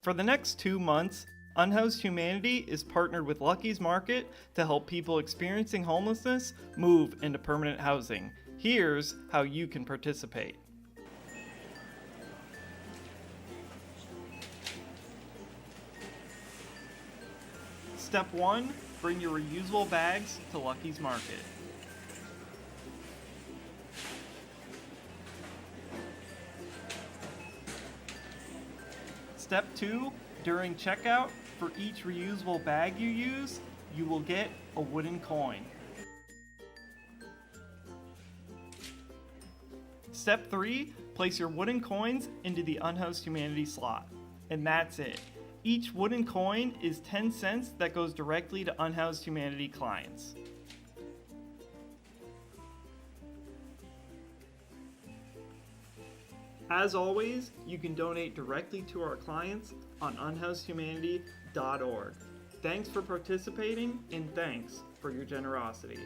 For the next 2 months, Unhoused Humanity is partnered with Lucky's Market to help people experiencing homelessness move into permanent housing. Here's how you can participate. Step 1. Bring your reusable bags to Lucky's Market. Step 2. During checkout, for each reusable bag you use, you will get a wooden coin. Step 3. Place your wooden coins into the Unhoused Humanity slot. And that's it. Each wooden coin is 10 cents that goes directly to Unhoused Humanity clients. As always, you can donate directly to our clients on unhousedhumanity.org. Thanks for participating and thanks for your generosity.